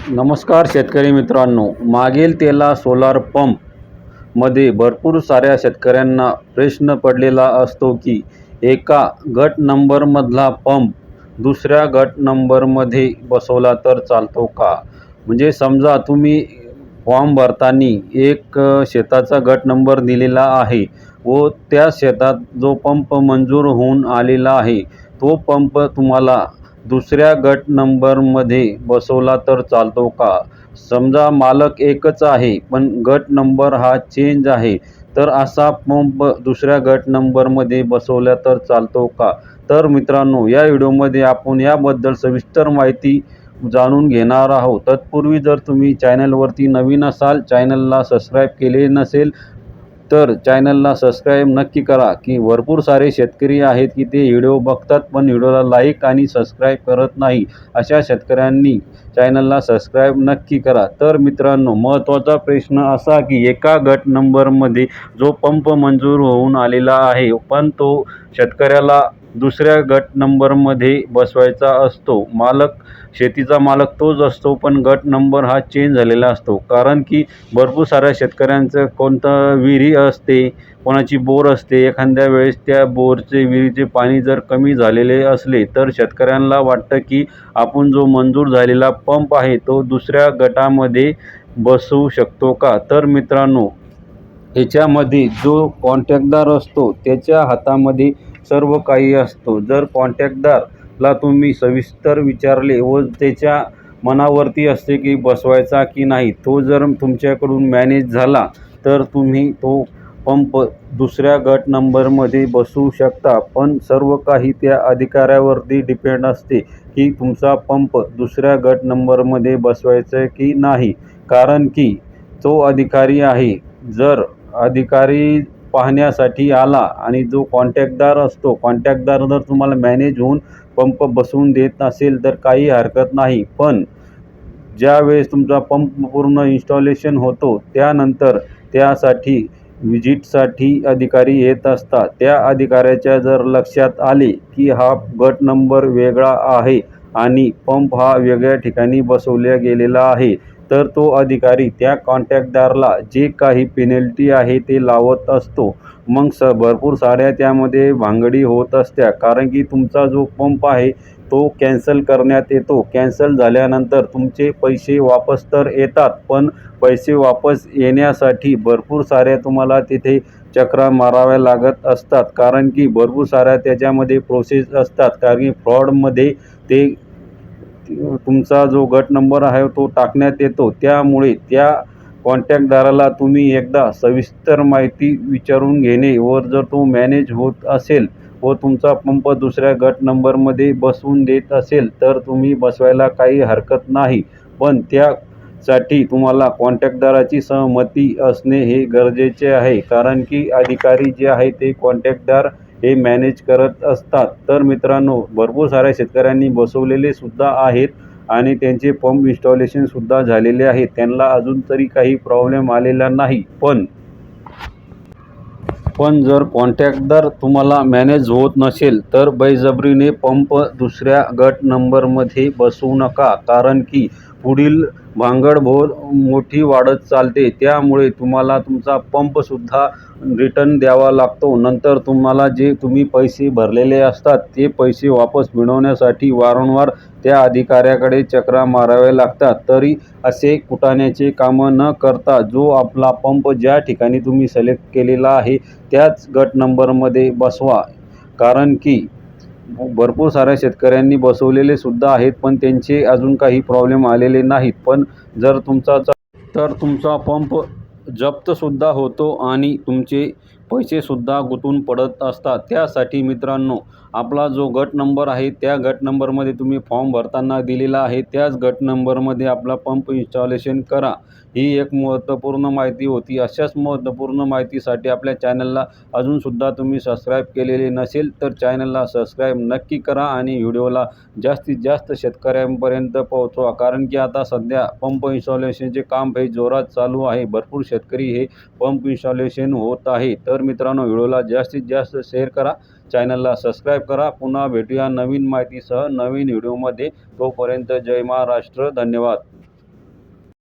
नमस्कार शेतकरी मित्रांनो, मागील तेला सोलार पंपमध्ये भरपूर साऱ्या शेतकऱ्यांना प्रश्न पडलेला असतो की एका गट नंबरमधला पंप दुसऱ्या गट नंबरमध्ये बसवला तर चालतो का? म्हणजे समजा तुम्ही फॉर्म भरताना एक शेताचा गट नंबर दिलेला आहे व त्या शेतात जो पंप मंजूर होऊन आलेला आहे तो पंप तुम्हाला दुसऱ्या गट नंबरमध्ये बसवला तर चालतो का? समजा मालक एकच आहे पण गट नंबर हा चेंज आहे, तर असा पंप दुसऱ्या गट नंबरमध्ये बसवला तर चालतो का? तर मित्रांनो, या व्हिडिओमध्ये आपण याबद्दल सविस्तर माहिती जाणून घेणार आहोत. तत्पूर्वी जर तुम्ही चॅनलवरती नवीन असाल, चॅनलला सबस्क्राईब केले नसेल तर चॅनलला सबस्क्राईब नक्की करा. की भरपूर सारे शेतकरी आहेत की ते व्हिडिओ बघतात पण व्हिडिओला लाईक आणि सबस्क्राईब करत नाही. अशा शेतकऱ्यांनी चॅनलला सबस्क्राईब नक्की करा. तर मित्रांनो, महत्त्वाचा प्रश्न असा की एका गट नंबरमध्ये जो पंप मंजूर होऊन आलेला आहे पण तो शेतकऱ्याला दुसऱ्या गट नंबरमध्ये बसवायचा असतो. शेतीचा मालक तोच असतो पण गट नंबर हा चेंज झालेला असतो. कारण की भरपूर साऱ्या शेतकऱ्यांचं कोणतं विहिरी असते, कोणाची बोर असते. एखाद्या वेळेस त्या विहिरीचे पाणी जर कमी झालेले असले तर शेतकऱ्यांना वाटतं की आपण जो मंजूर झालेला पंप आहे तो दुसऱ्या गटामध्ये बसवू शकतो का? तर मित्रांनो, याच्यामध्ये जो कॉन्ट्रॅक्टदार असतो त्याच्या हातामध्ये सर्व काही असतो. जर कॉन्ट्रॅक्टदारला तुम्ही सविस्तर विचारले व त्याच्या मनावरती असते की बसवायचा की नाही, तो जर तुमच्याकडून मॅनेज झाला तर तुम्ही तो पंप दुसऱ्या गट नंबरमध्ये बसवू शकता. पण सर्व काही त्या अधिकाऱ्यावरती डिपेंड असते की तुमचा पंप दुसऱ्या गट नंबरमध्ये बसवायचा की नाही. कारण की तो अधिकारी आहे, जर अधिकारी पाहण्यासाठी आला आणि जो कॉन्ट्रॅक्टदार असतो, कॉन्ट्रॅक्टदार जर तुम्हाला मॅनेज होऊन पंप बसवून देत असेल तर काही हरकत नाही. पण ज्यावेळेस तुमचा पंप पूर्ण इन्स्टॉलेशन होतो त्यानंतर त्यासाठी व्हिजिटसाठी अधिकारी येत असतात. त्या अधिकाऱ्याच्या जर लक्षात आले की हा गट नंबर वेगळा आहे आणि पंप हा वेगळ्या ठिकाणी बसवला गेलेला आहे, तर तो अधिकारी त्या कॉन्ट्रॅक्टदारला जे काही पेनल्टी आहे ते लावत असतो. मग भरपूर साऱ्या त्यामध्ये भानगडी होत असत्या. कारण की तुमचा जो पंप आहे तो कॅन्सल करण्यात येतो. कॅन्सल झाल्यानंतर तुमचे पैसे वापस तर येतात, पण पैसे वापस येण्यासाठी भरपूर साऱ्या तुम्हाला तिथे चक्रा माराव्या लागत असतात. कारण की भरपूर साऱ्या त्याच्यामध्ये प्रोसेस असतात. कारण की फ्रॉडमध्ये ते तुमचा जो गट नंबर आहे तो टाकण्यात येतो. त्यामुळे त्या कॉन्ट्रॅक्टदाराला तुम्ही एकदा सविस्तर माहिती विचारून घेणे व जर तो मॅनेज होत असेल व तुमचा पंप दुसऱ्या गट नंबरमध्ये बसवून देत असेल तर तुम्ही बसवायला काही हरकत नाही. पण त्यासाठी तुम्हाला कॉन्ट्रॅक्टदाराची सहमती असणे हे गरजेचे आहे. कारण की अधिकारी जे आहे ते कॉन्ट्रॅक्टदार हे मॅनेज करत असतात. तर मित्रांनो, भरपूर साऱ्या शेतकऱ्यांनी बसवलेले सुद्धा आहेत आणि त्यांचे पंप इन्स्टॉलेशनसुद्धा झालेले आहेत. त्यांना अजून तरी काही प्रॉब्लेम आलेला नाही. पण जर कॉन्ट्रॅक्टदार तुम्हाला मॅनेज होत नसेल तर बळजबरीने पंप दुसऱ्या गट नंबरमध्ये बसवू नका. कारण की पुढील भानगड मोठी वाढत चालते. त्यामुळे तुम्हाला तुमचा पंपसुद्धा रिटर्न द्यावा लागतो. नंतर तुम्हाला जे तुम्ही पैसे भरलेले असतात ते पैसे वापस मिळवण्यासाठी वारंवार त्या अधिकाऱ्याकडे चक्रा माराव्या लागतात. तरी असे कुटाण्याचे कामं न करता जो आपला पंप ज्या ठिकाणी तुम्ही सिलेक्ट केलेला आहे त्याच गट नंबरमध्ये बसवा. कारण की भरपूर साऱ्या शेतकऱ्यांनी बसवलेले सुद्धा आहेत पण त्यांचे अजून काही प्रॉब्लेम आलेले नाहीत. पण जर तुमचा पंप जप्तसुद्धा होतो आणि तुमचे पैसेसुद्धा गुंतून पडत असतात. त्यासाठी मित्रांनो, आपला जो गट नंबर आहे त्या गट नंबरमध्ये तुम्ही फॉर्म भरताना दिलेला आहे त्याच गट नंबरमध्ये आपला पंप इन्स्टॉलेशन करा. ही एक महत्त्वपूर्ण माहिती होती. अशाच महत्त्वपूर्ण माहितीसाठी आपल्या चॅनलला अजूनसुद्धा तुम्ही सबस्क्राईब केलेले नसेल तर चॅनलला सबस्क्राईब नक्की करा आणि व्हिडिओला जास्तीत जास्त शेतकऱ्यांपर्यंत पोहोचवा. कारण की आता सध्या पंप इन्स्टॉलेशनचे काम हे जोरात चालू आहे. भरपूर शेतकरी हे पंप इन्स्टॉलेशन होत आहे. तर मित्रांनो, व्हिडिओला जास्तीत जास्त शेअर करा, चॅनलला सबस्क्राईब करा. पुन्हा भेटूया नवीन माहितीसह नवीन व्हिडिओमध्ये. तोपर्यंत जय महाराष्ट्र. धन्यवाद.